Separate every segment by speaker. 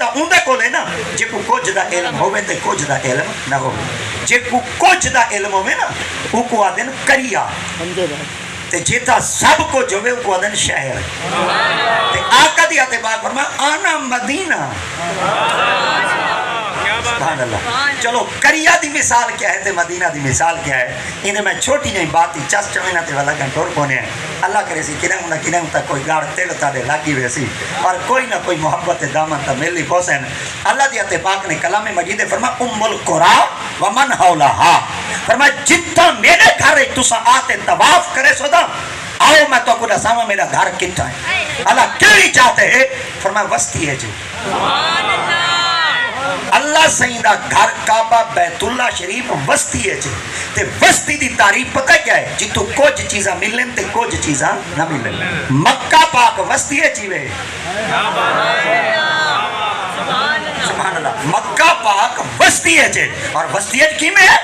Speaker 1: تا اندے کو لے نا جے کو کچھ دا علم ہوئے تے کچھ دا علم نہ ہوئے جے کو کچھ دا علم ہوئے نا وہ کو آدن کریا تے جیتا سب کو جو ہے وہ کو آدن شہر تے آقا دی آتے بات فرما آنا مدینہ سبحان اللہ. چلو کریا دی مثال کیا ہے تے مدینہ دی مثال کیا ہے انہیں میں چھوٹی نہیں بات ہی چس چوئینا تے والا گھنٹور کونے ہیں اللہ کرے سی کنہوں تا کوئی گاڑ تیل تا دے لاگی ویسی اور کوئی نہ کوئی محبت دامن تا ملی پوسین اللہ دیتے پاک نے کلام مجید فرما ام القرآ ومن حولہا فرما جتا میرے گھر تسا آتے طواف کرے سو دا آؤ میں تو کنا ساما میرا گھر کتا ہے اللہ کیڑی چاہتے ہیں فرما وسطی ہے جو اللہ سیدہ گھر کعبہ بیت اللہ شریف وسطی ہے جی تے وسطی دی تعریف پتہ کیا ہے جی تو کچھ چیزاں ملن تے کچھ چیزاں نہ ملن مکہ پاک وسطی ہے جی وے سبحان اللہ مکہ پاک وسطی ہے جی اور وسطی ہے کی میں ہے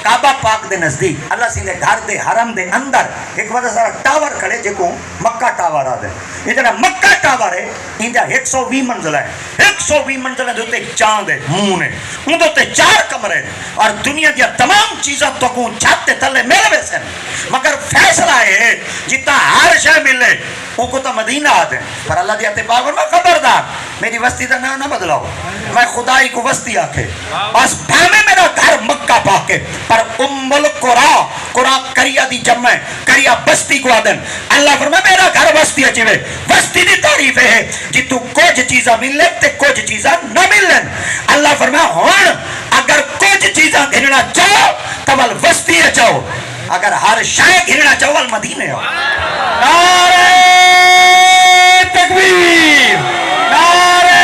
Speaker 1: کعبہ پاک دے نزدیک اللہ سیدھے گھر دے حرم دے اندر ایک وقت سارا ٹاور کھڑے جے کو مکہ ٹاور آدھے یہ جنہا مکہ ٹاور ہے انجا 120 منزل ہے 120 منزل ہے دوتے چاند ہے مون ہے ان دوتے 4 کمرے اور دنیا دیا تمام چیزیں تو کون چھاتے تلے میرے ویسے مگر فیصلہ ہے جتا ہر شے ملے ان کو تو مدینہ آتے ہیں پر اللہ دیاتے باغر میں خبردار میری وسطی دا نہ بدلاؤ میں خدای کو وسطی آکے بس بھامے میرا گھر مکہ پاکے پر ام القرآ قرآن کریا دی جمع کریا بستی کو آدن اللہ فرمائے میرا گھر وسطی اچھے وسطی دی تعریف ہے جی تو کچھ چیزاں ملن تے کچھ چیزاں نہ ملن اللہ فرمائے ہون اگر کچھ چیزاں گھرنا چاہو تو ول وسطی اچھو اگر ہر شاہ گھرنا چاہو ول مدینے ہو نعرہ تکبیر نعرہ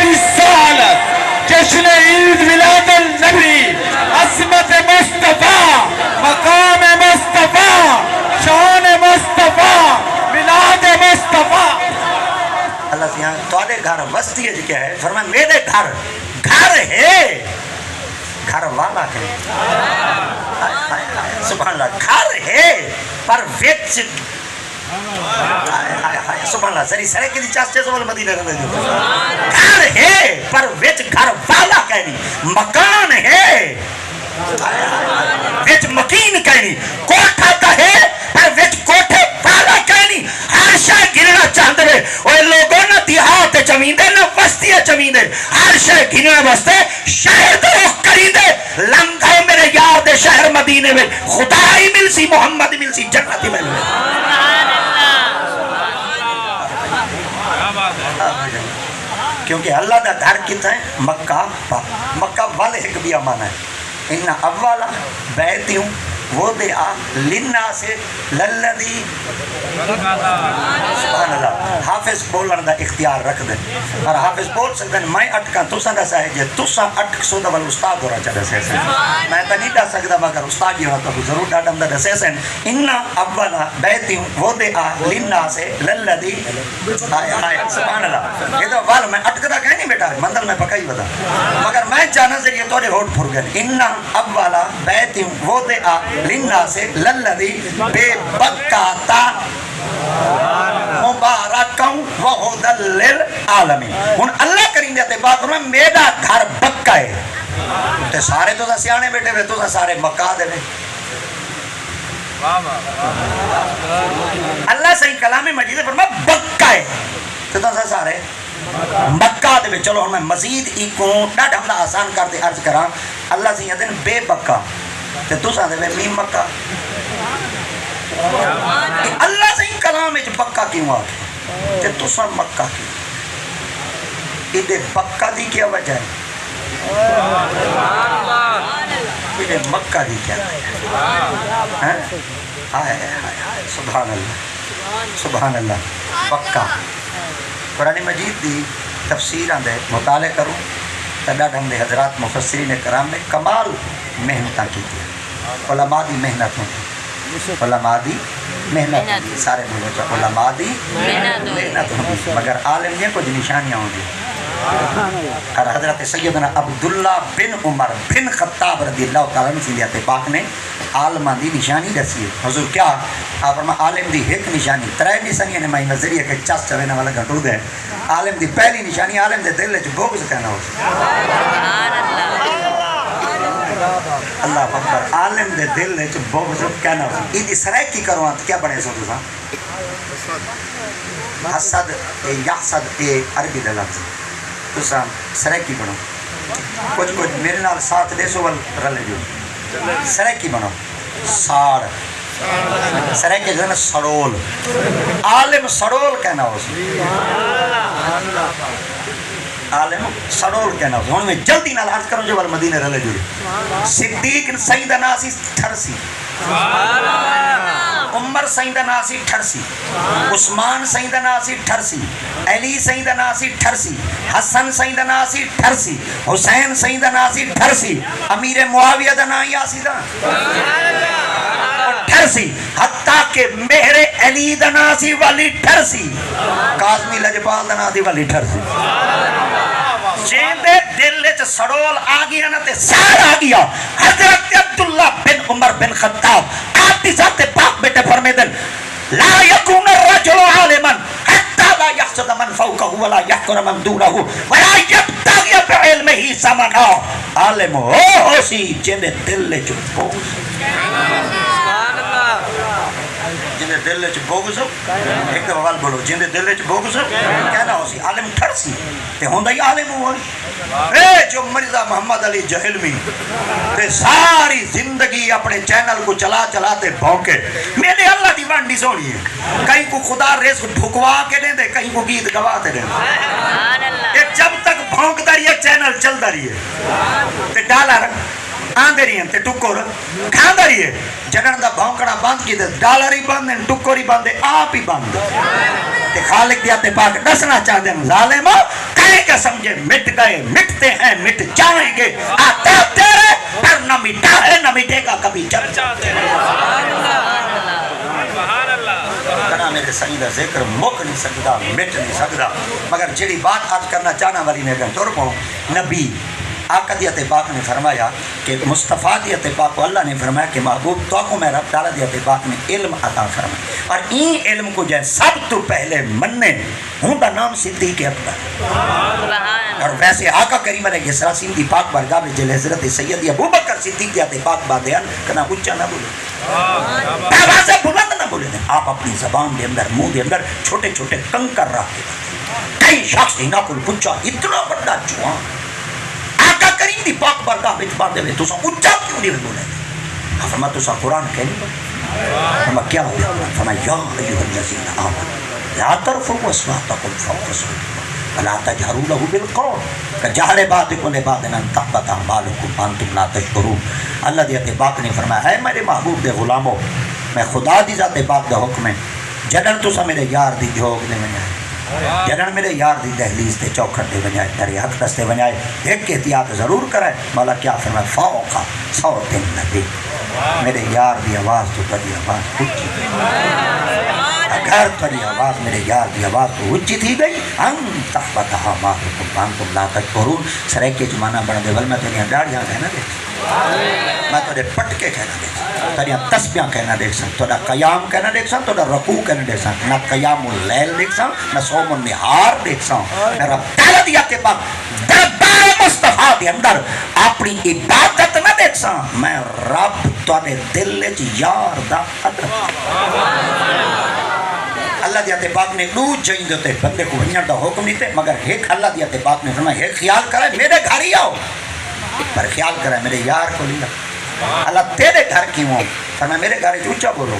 Speaker 1: رسالت جشن عید میلاد النبی عظمت مصطفیٰ مقام مصطفیٰ شان مصطفیٰ میلاد مصطفیٰ اللہ سے یہاں توڑے گھر وسطی ہے کیا ہے فرمائے میرے گھر ہے گھر والا ہے سبحان اللہ گھر ہے پر وچ سبحان اللہ سری سرے کی دی چاستے سوال مدینہ کرنے جو گھر ہے پر وچ گھر والا کہنی مکان ہے وچ مکین کہنی کوٹھا تا ہے پر وچ کوٹھے والا کہنی ہر شاہ گرنا چاہتے رہے وہ لوگوں نہ دیہات چمیندے نہ وسطی چمیندے ہر شاہ گرنا وستے شہر دروخ کریندے لنگھے میرے یاد شہر مدینے میں خدای مل سی محمد مل سی جنتی مل کیونکہ اللہ دا گھر کتا ہے مکہ پاک مکہ والے ایک بھی امانہ ہے انہا اولا بیتیوں وہ دے آ لنہ سے للذی سبحان اللہ حافظ بولن دا اختیار رکھ دیں اور حافظ بول سکتے ہیں میں اٹکا تسا دا ساہے جے تسا اٹک سو دا والستاد ہو رہا چاہتا سیسے میں تا نہیں دا سکتا مگر استاد یہ ہوتا ضرور ڈاٹم دا سیسے انہا اولا بیتیوں وہ دے آ لنہ سے للذی سبحان اللہ یہ تو والا میں اٹکتا کہیں نہیں بیٹا مندل میں پکائی بتا مگر میں چاہنا ذریعے توڑے ہوٹ پھر گئے انہا اولا بیتیوں وہ دے آ لنہ سے للذی بے بکاتا مبارکاں وہدل للعالمین ان اللہ کریم دیتے بات میں میرا گھر بکا ہے تے سارے تو سیانے بیٹے ہوئے تو سارے مکہ دے ہوئے اللہ صحیح کلام مجید فرما بکا ہے تو سارے مکہ دے ہوئے چلو ہمیں مزید ایکوں ڈاٹ ہم آسان کرتے عرض کران اللہ صحیح دن بے بکا تے تو سا دے ہوئے میم مکہ اللہ سے ہی کلام ہے جو بکا کیوں آگے تے تو سا مکہ کیوں ادھے بکا دی کیا وجہ ہے ادھے مکہ دی کیا وجہ ہے سبحان اللہ سبحان اللہ بکا قرآن مجید دی تفسیران دے مطالعہ کروں تڈاڈ ہم دے حضرات مفسرین کرام میں کمال محنتاں کی تھی علماء دی محنت ہوتی علماء دی محنت ہوتی سارے بولو چاہو علماء دی محنت ہوتی مگر عالم یہ کچھ نشانیاں ہوں گی اور حضرت سیدنا عبداللہ بن عمر بن خطاب رضی اللہ تعالیٰ عنہ سندیات پاک نے عالمہ دی نشانی دسی ہے. حضور کیا آپ فرما عالم دی ایک نشانی ترائے نشانی نے مائی نظریہ کے چاس چوینا والا گھٹو دے. عالم دی پہلی نشانی عالم دے دل چ بغض کہنا ہو. اللہ اکبر. عالم دے دل چ بغض کہنا ہو. ایدی سرائک کی کرو کیا بنے سو تسا حسد یحسد عربی دے لفظ تسا سرائکی بنو. کچھ میرے نال ساتھ دے سو رلے جو سرائکی بنو. ساڑ سرائکی جو ہے نا سڑول. عالم سڑول کہنا ہو سی. عالم سڑول کہنا ہو سی. ہوں میں جلدی نال عرض کروں جو وال مدینہ رلے جو صدیق سیدہ ناسی ٹھرسی, عمر سیدہ ناسی ٹھرسی, عثمان سیدہ ناسی ٹھرسی, علی سیدہ ناسی ٹھرسی, حسن سیدہ ناسی ٹھرسی, حسین سیدہ ناسی ٹھرسی, امیر معاویہ دا نائی آسی دا ٹھرسی, حتیٰ کہ مہر علی دا ناسی والی ٹھرسی, قاسمی لجپال دا ناسی والی ٹھرسی. جیندے دل چ سڑول آ گیا نا تے سار آ گیا. حضرت عبداللہ بن عمر بن خطاب آپ دی ذات پاک بیٹے فرمیدن لا یکون الرجل عالما حتی لا یحسد من فوقہ ولا یحقر من دونہ ولا یبتغی بعلمہ ثمنا. عالم ہو سی جیندے دل چ بغض, جیندے دل چ بغض. ایک دفعہ بولو جیندے دل چ بغض کہنا ہو سی. عالم ٹھرسی تے ہوندا ہی عالم ہوئی. اے جو مرزا محمد علی جہلمی تے ساری زندگی اپنے چینل کو چلا چلاتے بھونکے. میرے اللہ دی وانڈی سونی ہے. کہیں کو خدا رزق ڈھکوا کے دیں دے, کہیں کو گیت گواتے دیں. ایک جب تک بھونکتا رہی ہے چینل چلتا رہی ہے تے ڈالر آندے رہی ہیں تے ٹکور کھاندہ رہی ہے. جنن دا بھونکنا بند کی تے ڈالر ہی بند ہیں, ٹکور ہی بند ہیں, آپ ہی بند تے خالق دیا تے پاک دسنا چاہتے ہیں ظالمہ کہیں کہ سمجھے مٹ گئے مٹتے ہیں مٹ جائیں گے, آتا تیرے پر نہ مٹا ہے نہ مٹے گا کبھی چرچا تیرے. کنا میرے سیدہ ذکر مک نہیں سکتا مٹ نہیں سکتا. مگر جڑی بات آج کرنا چاہنا والی میں کہتا ہوں نبی آقا دیت پاک نے فرمایا کہ مصطفیٰ دیت پاک کو اللہ نے فرمایا کہ محبوب تو کو میں رب تعالیٰ دیت پاک نے علم عطا فرمایا. اور این علم کو جائے سب تو پہلے مننے ہوں دا نام صدیق اکبر. اور ویسے آقا کریم علیہ السلام دی پاک بارگاہ میں جل حضرت سید ابو بکر صدیق دیت پاک بادیان کنا اچھا نہ بولے, آوازیں بلند نہ بولے دیں. آپ اپنی زبان دے اندر منہ دے اندر چھوٹے چھوٹے کنکر رکھ کے کئی شخص نہ کل پوچھا اتنا بڑا جوان آقا کریم دی پاک بارگاہ وچ باندے وے تساں اونچا کیوں نہیں بولے؟ فرمایا تساں قرآن کہہ نہیں پڑھے. فرمایا کیا ہو؟ فرمایا یا ایھا الذین آمنوا لا ترفعوا اصواتکم فوق صوت ولا تجهروا له بالقول كجهر بعضكم لبعض ان تحبط اعمالكم وانتم لا تشعرون. اللہ دی پاک نے فرمایا ہے میرے محبوب دے غلامو میں خدا دی ذات پاک دا حکم ہے جدن تساں میرے یار دی جھوک دے ونجائے, جنن میرے یار دی دہلیز تے چوکھٹ دے ونجائے, میرے حق دستے ونجائے, ایک کی احتیاط ضرور کرائے. مولا کیا فرمائے فوقا صوت النبی, میرے یار دی آواز تو تری آواز اچھی اگر تری آواز میرے یار دی آواز تو اچھی تھی گئی ان تحبتہا مالکم وانتم لا تشعرون. سرائے کے جمانہ بڑھ دے ول میں تیریاں ڈاڑیاں کہنا دیکھ, میں تیرے پٹکے کہنا دیکھ, تیریاں تسبیاں کہنا دیکھ سن, تیرا قیام کہنا دیکھ سن, تیرا رکوع کہنا دیکھ سن, نہ قیام اللیل دیکھ سن, نہ صوم النہار دیکھ سن. میرا پہلے دیا کے بعد دربار مصطفیٰ دے اندر اپنی عبادت نہ دیکھ سن. میں رب تیرے دل چ یار دا قدر. اللہ دیات پاک نے دو جائیں دیتے بندے کو ونجن دا حکم نہیں تے, مگر ایک اللہ دیات پاک نے فرمایا ایک خیال کرے میرے گھر ہی آؤ, پر خیال کرے میرے یار کو لیا. اللہ تیرے گھر کیوں ہوں؟ فرمایا میرے گھر اونچا بولو,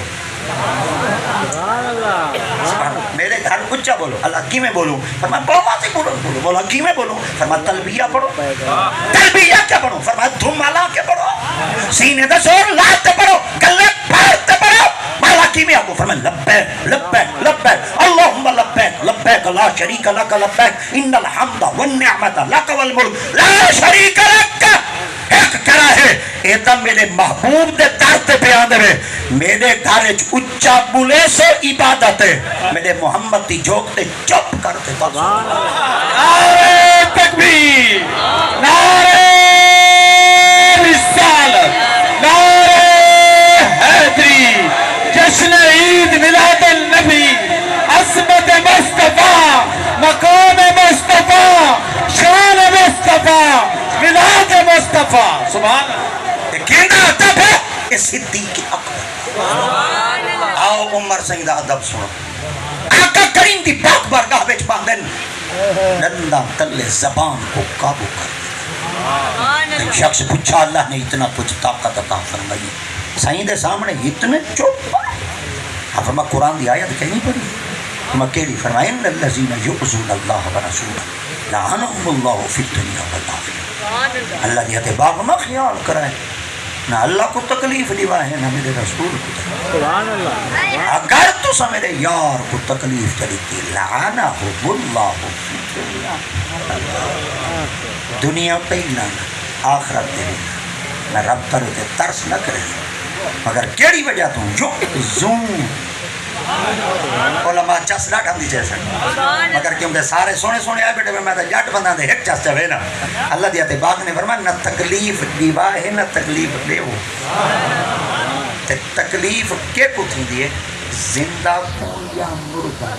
Speaker 1: میرے گھر اونچا بولو. اللہ کی میں بولوں؟ فرمایا بہت ہی بولو. بولا کی میں بولوں؟ فرمایا تلبیہ پڑھو. تلبیہ کیا پڑھو؟ فرمایا دھم مالا کے پڑھو, سینے دا زور لاتے پڑھو, گلے پھاڑتے پڑھو. مالا کی میں آپ کو فرمایا لبیک لبیک لبیک اللہم لبیک لبیک لا شریک لک لبیک ان الحمد والنعمت لک والملک لا شریک لک. ایک کرا ہے ایتا میرے محبوب دے درتے پہ آندے رہے, میرے گھر اچھا بولے سو عبادت ہے, میرے محمد دی جھوکتے چپ کرتے.
Speaker 2: مصطفیٰ سبحان اللہ
Speaker 1: یہ کہنا ادب ہے یہ صدیق اکبر آؤ عمر سنگھ دا ادب سنو آقا کریم دی پاک بارگاہ وچ پاندن نندا تلے زبان کو قابو کر ایک شخص پوچھا اللہ نے اتنا کچھ طاقت عطا فرمائی سائیں دے سامنے اتنے چپ آپ فرما قرآن دی آیت کہیں پڑھی فرما کیڑی فرمائے ان الذین یؤذون اللہ ورسولہ لعنہم اللہ فی الدنیا والآخرہ اللہ دی اتباع میں خیال کرائے نہ اللہ کو تکلیف دیوا ہے نہ میرے رسول کو تکلیف اگر تو سا میرے یار کو تکلیف چلی تھی لعنہم اللہ فی الدنیا دنیا پہ ہی لانا آخرت دے نہ رب پر ہوتے ترس نہ کرے مگر کیڑی وجہ تو یؤذون علماء چس نہ ٹھم دی جیسا مگر کیونکہ سارے سونے سونے آئے بیٹے میں تو جٹ بندہ دے ایک چس چاہے نا اللہ دیتے باغ نے فرمایا نہ تکلیف دیوا ہے نہ تکلیف دے وہ تکلیف کے کو تھی دیئے زندہ کون یا مردہ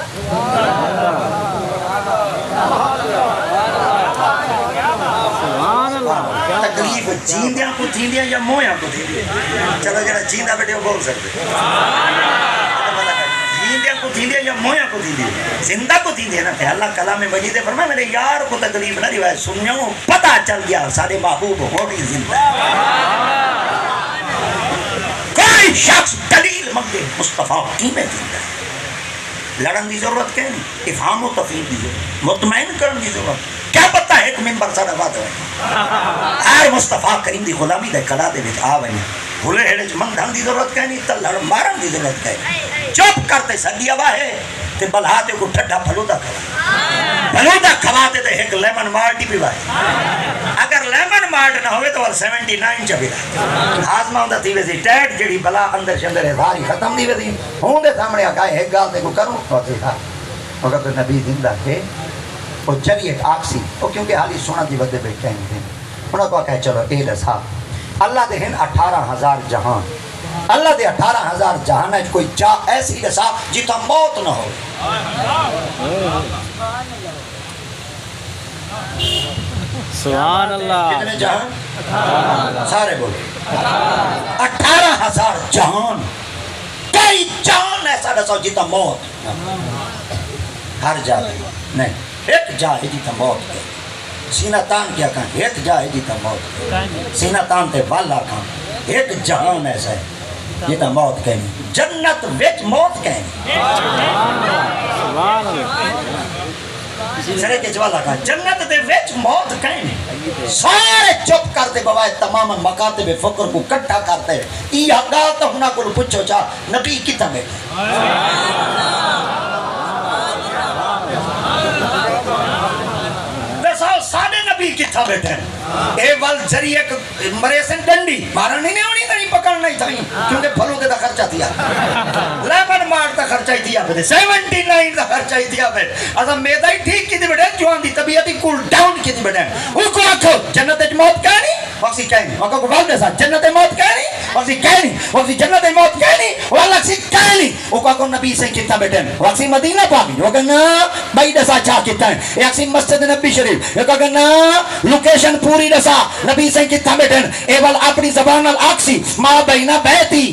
Speaker 1: تکلیف جیندیاں کو تھیندیاں یا مویاں کو تھیندیاں چلو جڑا جیندہ بیٹے وہ بول سکتے جیندیاں کو تھیندیاں یا مویاں کو تھیندیاں زندہ کو تھیندیاں نا کہ اللہ کلام مجید فرمائے میرے یار کو تکلیف نہ دیوائے سنیوں پتہ چل گیا سارے محبوب ہوڑی زندہ کوئی شخص دلیل مانگے مصطفیٰ کی میں زندہ ہے لڑن دی ضرورت کہیں نہیں افہام و تفہیم دی ضرورت مطمئن کرن دی ضرورت کیا پتہ ہے ایک منبر سارا بات ہے ہر مصطفیٰ کریم دی غلامی دے کڑا دے وچ آ ونے بھولے ہیڑے چ من دھن دی ضرورت کہیں نہیں تے لڑ مارن دی ضرورت کہیں چپ کرتے سڈی ہوا ہے تے بلہا تے کو ٹھڈا پھلودا کھواتے تے ایک لیمن مارٹ ہی پیوائے اگر لیمن مارٹ نہ ہوئے تو 79 چ پیلا ہاضمہ ہوندا تھی ویسی ٹیٹ جڑی بلا اندر شندر ہے ساری ختم دی ویسی ہوں دے سامنے آگائے ایک گال تے کو کروں تو تھا مگر تو نبی زندہ ہے وہ چلیے آکسی وہ کیونکہ حالی سونا دی ودے بیٹھے ہیں انہوں کو کہے چلو اے دسا اللہ دے ہیں 18,000 جہان اللہ دے 18,000 جہان ہے کوئی چاہ ایسی دسا جتا موت نہ ہو
Speaker 2: سبحان اللہ
Speaker 1: کتنے جہان سارے بولے 18,000 جہان کئی جہان ایسا دسا جتا موت ہر جاتے نہیں ایک جائے جیتا موت کے سینہ تان کیا کہاں ایک جائے جیتا موت کے سینہ تان تے والا کہاں ایک جہان ایسا ہے جیتا موت کہنی جنت وچ موت کہنی سرے کے جوالا کہاں جنت دے وچ موت کہنی سارے چپ کرتے بوائے تماما مکاتے بے فکر کو کٹھا کرتے ای حقا تو ہنا کو پچھو چاہ نبی کتا میں سادے نبی کتھا بیٹھے ہیں اے وال ذریعے مریسن ڈنڈی مارن نہیں ہونی نہیں پکڑنا ہی تھا کیونکہ پھلوں دے دا خرچہ دیا لیمن مارٹ دا خرچہ ہی دیا بیٹھے 79 دا خرچہ ہی دیا بیٹھے ازا میدہ ہی ٹھیک کی دی بیٹھے جوان دی طبیعتی کول ڈاؤن کی دی بیٹھے ان کو آکھو جنت موت کہنی وقتی کہنی وقت کو بھال دے سا جنت موت کہنی وقتی کہنی وقتی جنت موت کہنی واللہ سی کہنی وہ کو نبی سے کتنا بیٹھے وقتی مدینہ پاگی وہ کہنا بائی دسا چاہ کتنا ہے ایک سی مسجد نبی شریف یہ کہنا لوکیشن پوری دسا نبی سے کتنا بیٹھے ایوال اپنی زبان الاکسی ما بینہ بیتی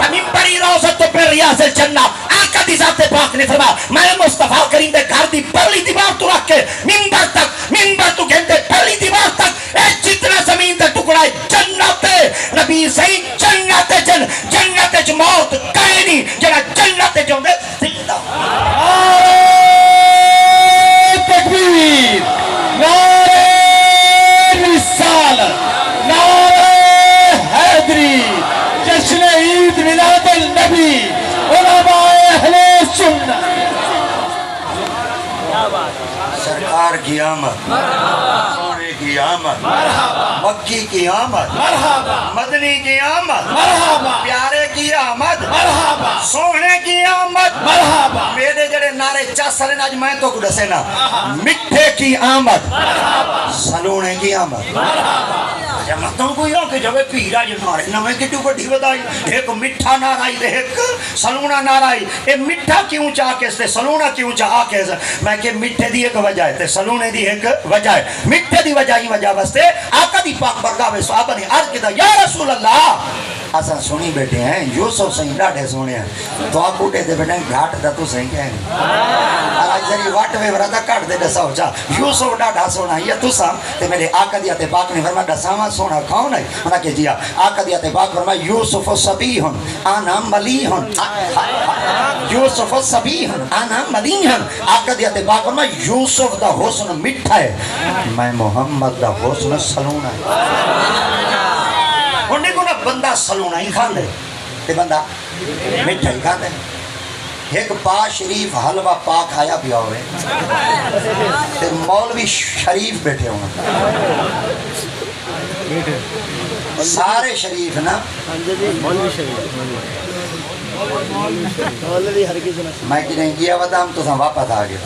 Speaker 1: ممبری روزت تو پر ریاض الجنہ آقا دی ذات پاک نے فرمایا میں مصطفیٰ کریم دے گھر دی پہلی دیوار تو رکھ کے ممبر تو گھنٹے پہلی دیوار تک اے جتنا زمین تے ٹکڑا ہے جنت نبی صحیح جنت موت کہیں نہیں جنہ جنت جو دے زندہ تکبیر نعرہ رسالت نعرہ حیدری جشن عید میلاد النبی علماء اہل سنت سرکار کی آمد سونے کی آمد مکی کی آمد مدنی کی آمد پیارے کی آمد
Speaker 2: مرحبا
Speaker 1: سونے کی آمد
Speaker 2: مرحبا
Speaker 1: میرے جڑے نعرے چاسلے آج میں تو کو دسے نا مٹھے کی آمد سلونے کی آمد جمعتوں کو یہ کہ جب پیرا جو نعرے نمیں کٹو بڑی بدائی ایک مٹھا نعرائی دے ایک سلونا نعرائی اے مٹھا کیوں چاہ کے سے سلونا کیوں چاہ کے سے میں کہ مٹھے دی ایک وجہ ہے سلونے دی ایک وجہ ہے مٹھے دی وجہ ہی وجہ بستے آقا دی پاک برگاہ صحابہ نے عرض کیا یا رسول اللہ اساں سنی بیٹھے ہیں یوسف سہی ڈاڑے سونے ہیں تو آپ اٹھے دے بیٹھے ہیں گھاٹ دا تو سہی کہیں اور آج جری واٹ میں ورادہ کٹ دے دسا ہو چاہ یوسف ڈاڑا سونا یہ تو سا تے میرے آقا دیات پاک نے فرما دساما سونا کون ہے انہا کہ جیا آقا دیات پاک فرما یوسف صبیحن آنا ملیحن یوسف صبیحن آنا ملیحن آقا دیات پاک فرما یوسف دا حسن مٹھا ہے میں محمد دا حسن سلونا ہے انہیں کو نا بندہ سلونا ہی کھان دے تے بندہ مٹھا ہی کھان دے ایک پا شریف حلوہ پاک آیا بھی ہوئے تے مولوی شریف بیٹھے ہوئے سارے شریف نا میں کہ نہیں گیا ودا ہم تو ساں واپس آگے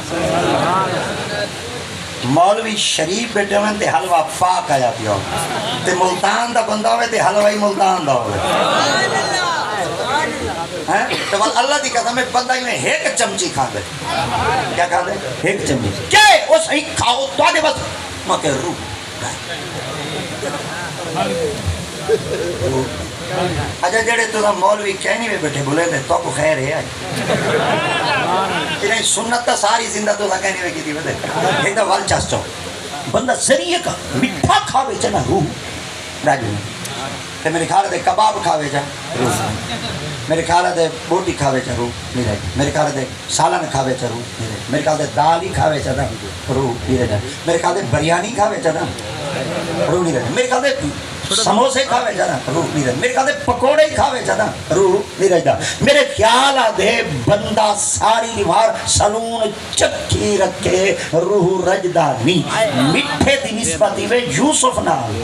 Speaker 1: مولوی شریف بیٹھے ہوئے تے حلوہ پاک آیا پیا ہوئے تے ملتان دا بندہ ہوئے تے حلوہ ہی ملتان دا ہوئے تو اللہ دی قسم میں بندہ ہی میں ایک چمچی کھا دے کیا کھا دے ایک چمچی کیا ہے وہ صحیح کھاؤ تو آدھے بس ماں کہ روح اچھا جڑے تو مولوی کہنی میں بیٹھے بولے تھے تو کو خیر ہے کہ نہیں سنت تا ساری زندہ تو کہنی میں کی تھی بدے ایک دا وال چاس چاو بندہ ذریعے کا مٹھا کھاوے چنا روح راجو کہ میرے خیال دے کباب کھاوے چا روح میرے خیال دے بوٹی کھاوے چا روح نہیں رہے میرے خیال دے سالن کھاوے چا روح نہیں رہے میرے خیال دے دال ہی کھاوے چا روح نہیں رہے میرے خیال دے بریانی کھاوے چا روح نہیں رہے میرے خیال دے سموسے کھاوے جانا روح نہیں رہتا میرے خیال دے پکوڑے ہی کھاوے جانا روح نہیں رہتا میرے خیال دے بندہ ساری لیوار سلون چکی رکھے روح رجدہ نہیں مٹھے دی نسبتی میں یوسف نال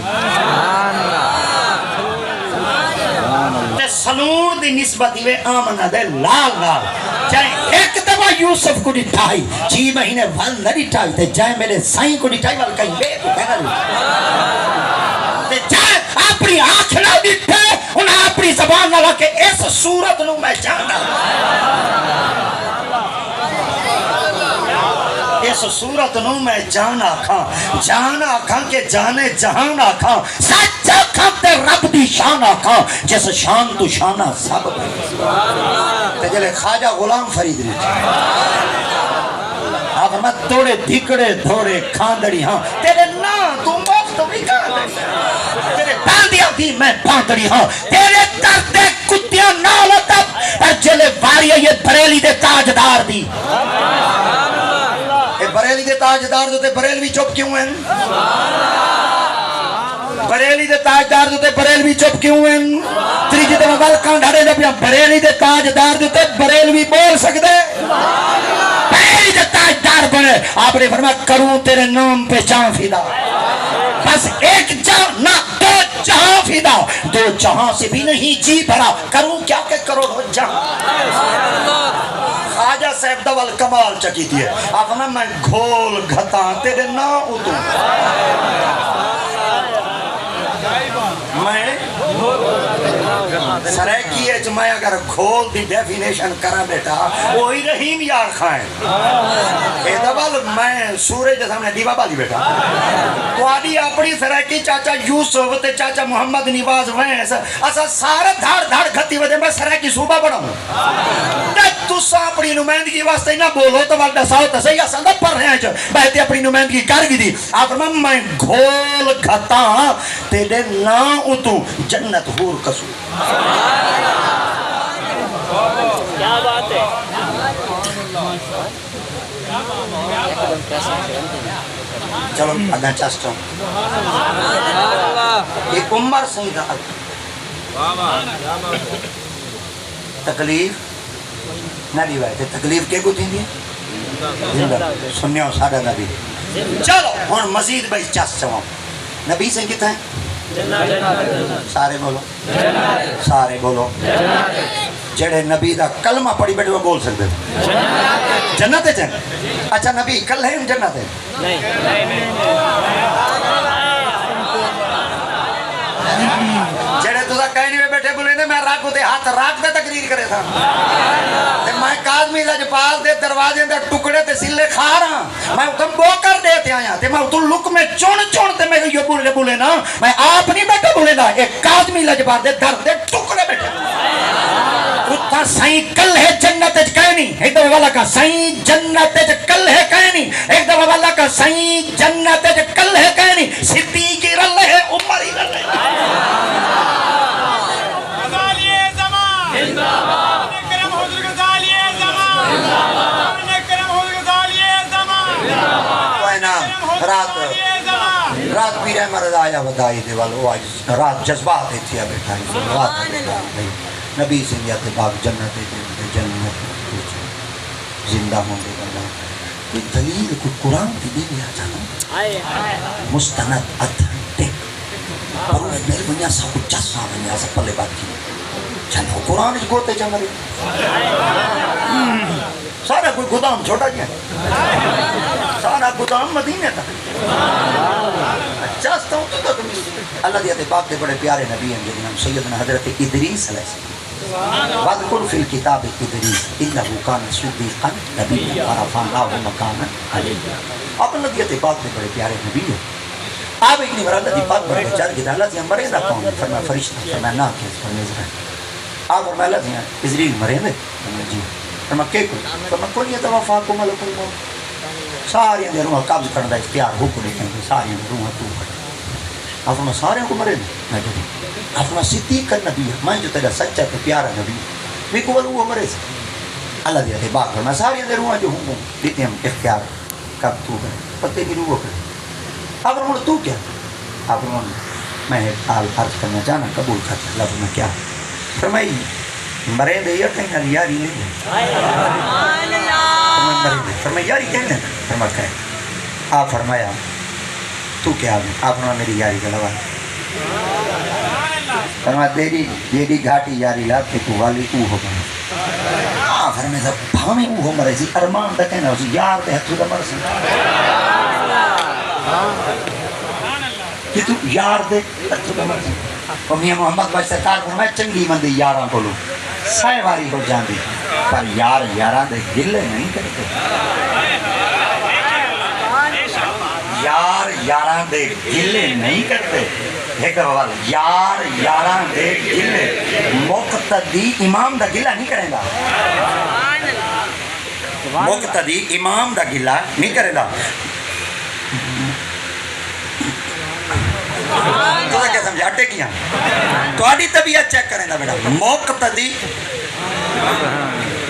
Speaker 1: تے سلون دی نسبتی میں آمنہ دے لال نال چاہے ایک دفعہ یوسف کو ڈٹھائی 6 مہینے ول نہ ڈٹھائی تے جائے میرے سائیں کو ڈٹھائی ول کہیں بے کو کہنا تے جائے اپنی آنکھ نہ ڈٹھے انہیں اپنی زبان نہ لکے اس صورت نو میں جانا اس صورت نو میں جانا کھاں کہ جانے جہان آکھاں سچ آکھاں تے رب دی شان آکھاں جس شان تو شانہ سب تے جلے خواجہ غلام فرید نے آپ میں توڑے دھکڑے دھوڑے کھاندڑی ہاں تیرے نا تو موقت بھی کھاندڑی تیرے باندیا بھی میں باندڑی ہاں تیرے دردے کتیاں نالو تب پر جلے واریہ یہ بریلی دے تاجدار دی بریلی دے تاجدار دوتے بریلوی چپ کیوں ہیں بریلی دے تاجدار دوتے بریلوی چپ کیوں ہیں تریجی دے مغال کانڈھارے دے پیا بریلی دے تاجدار دوتے بریلوی بول سکتے بریلی دے تاجدار بنے آپ نے فرمایا کروں تیرے نام پہ جان فیدا بس ایک جان نہ دو جہاں فیدا 2 جہاں سے بھی نہیں جی بھرا کروں کیا کہ کروڑ جہاں خواجہ صاحب دول کمال چکی دیئے آپ نے میں گھول گھتاں تیرے نا اتوں میں سریکی ہے جو میں اگر گھول دی ڈیفینیشن کرا بیٹا وہی رحیم یار خائن اے دول میں سورج جیسا ہم نے دیوا بالی بیٹا تو آدھی اپنی سریکی چاچا یوسف تے چاچا محمد نواز وینس اسا سارا دھاڑ دھاڑ گھتی وجہ میں سریکی صوبہ بڑھاؤں تو سا اپنی نمائندگی واسطے نہ بولو تو والدہ ساؤ تسہی اسا نہ پر رہے ہیں جو بہتے اپنی نمائندگی کر گی دی آپ میں گھول گھتاں تیرے نا اتوں جنت ہور کسو
Speaker 2: کیا بات ہے
Speaker 1: چلو اگا چاستوں ایک عمر سیدہ تکلیف نہ دیوائے تھے تکلیف کے کو تھی دی سنیوں سادہ نبی چلو ہون مزید بھائی چاستوں نبی سے کتا ہے سارے بولو سارے بولو جڑے نبی دا کلمہ پڑھی بیٹھے وہ بول سکتے جنت ہے اچھا نبی کل ہے جنت ہے جڑے تو کہنے میں بیٹھے بولے نے میں راکو دے ہاتھ راک دے تقریر کرے تھا تے میں کاظمی لجپال دے دروازے دے ٹکڑے تے سلے کھا رہا میں اتم بو کر دیتے آیا تے میں اتم لک میں چون تے میں یہ بولے نا میں آپ نہیں بیٹھے بولے نا ایک کاظمی لجپال دے در دے ٹکڑے بیٹھے اتھا سائیں کل ہے جنت کہنی ایک دفعہ والا کا سائیں جنت کل ہے کہنی ایک دفعہ والا کا سائیں جنت کل ہے کہنی صدیقی رل ہے عمری رل ہے رات پیر احمد آیا ودائی دے والو آج رات جذبات تھی بیٹھا نبی سنگیت باغ جنت زندہ ہوں دے واللہ کوئی دلیل کوئی قرآن کی دے لیا جانا مستند اتھنٹک پرو میرے بنیا سا کچھ جسا بنیا سا پلے بات کی چلو قرآن اس گوتے جمرے سارا کوئی گدام چھوٹا گیا سارا گدام مدینے تھا چاہتا ہوں تو تم اللہ دیتے پاک دے بڑے پیارے نبی ہیں جنہوں سیدنا حضرت ادریس علیہ السلام وَذْكُرْ فِي الْكِتَابِ ادریس اِنَّهُ كَانَ صُدِّيقًا نَبِيًّا وَرَفَعْنَاهُ مَكَانًا عَلِيًّا آپ اللہ دیتے پاک دے بڑے پیارے نبی ہیں آپ ایک نہیں مراد اللہ دی پاک بڑے چار کی اللہ دیاں مرے دا کون فرمایا فرشتہ فرمایا نا کیس فرمایا ازرائیل آپ فرمایا اللہ دیاں ازرائیل مرے دے فرمایا جی فرمایا کہ فرمایا کوئی یہ توفاکم ملک الموت ساری اندر روح قبض کرنے دا اختیار حکم لکھیں گے ساری اندر روح تو کرنے آپ فرمایا سارے کو مرے دے میں جو آپ فرمایا صدیق کا نبی ہے میں جو تیرا سچا تو پیارا نبی ہے کو وہ مرے سے اللہ دیتے پاک فرمایا ساری اندر روح جو ہوں دیتے ہم اختیار کب تو کرے پتے کی روح کرے آپ فرمایا تو کیا آپ فرمایا میں ایک حال عرض کرنا چاہنا قبول کرتا اللہ فرمایا کیا فرمائی مرے دے یا کہیں علی یاری لے فرمایا یاری کہیں لے فرمایا کہیں آپ فرمایا تو کیا آگے آپ فرمایا میری یاری کا لوا فرمایا تیری گھاٹی یاری لا کہ تو والی او ہو گا فرمایا سب بھامیں او ہو مرے سی ارمان دا کہنا اسی یار دے حتو دا مر سی کہ تو یار دے حتو دا مر سی اور میاں محمد بھائی سرکار فرمایا چنگی مندی یاراں کو لو سائے واری ہو جاندی پر یاراں دے گلے نہیں کرتے یاراں دے گلے نہیں کرتے ایک دفعہ یاراں دے گلے مقتدی امام دا گلہ نہیں کریں گا مقتدی امام دا گلہ نہیں کریں گا تو کیا سمجھا اٹے کیا تو آڈی طبیعت چیک کریں گا بیٹا مقتدی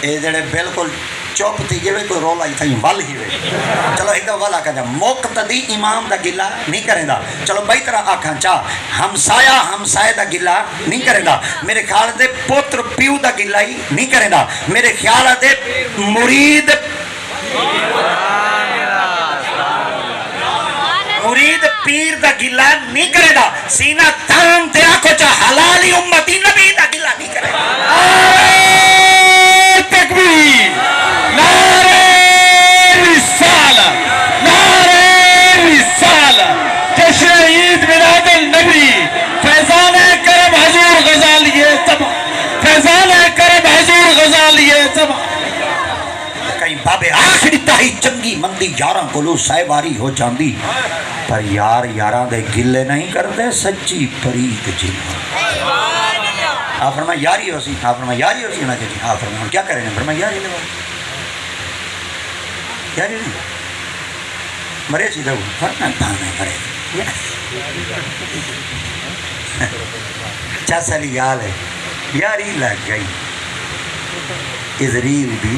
Speaker 1: اے جڑے بالکل چوپ تھی گئے کوئی رولا ہی تھا ول ہی ہوئے چلو ایک دفعہ والا کہا مقتدی امام دا گلہ نہیں کریں گا چلو بھائی طرح آکھاں چاہ ہمسایہ دا گلہ نہیں کریں گا میرے خیال دے پوتر پیو دا گلہ ہی نہیں کریں گا میرے خیال دے مرید پیر دا گلہ نہیں کرے گا سینہ تان تے آکھو چاہ حلالی امتی نبی دا گلہ نہیں کرے گا نعرہ تکبیر نعرہ رسالہ نعرہ رسالہ جشن عید میلاد النبی فیضان کرم حضور غزالی تبا فیضان کرم حضور غزالی تبا کہیں بابے آخری تاہی چنگی مندی یاراں کو لو سائے واری ہو جاندی پر یاراں دے گلے نہیں کرتے سچی پرید جنہ آپ فرمایا یاری ہو سی آپ فرمایا یاری ہو سی نا جی آپ فرمایا کیا کریں گے فرمایا یاری لگا یاری نہیں مرے سی دو فرنا تانے مرے چا سالی یال ہے یاری لگ گئی ازریل بھی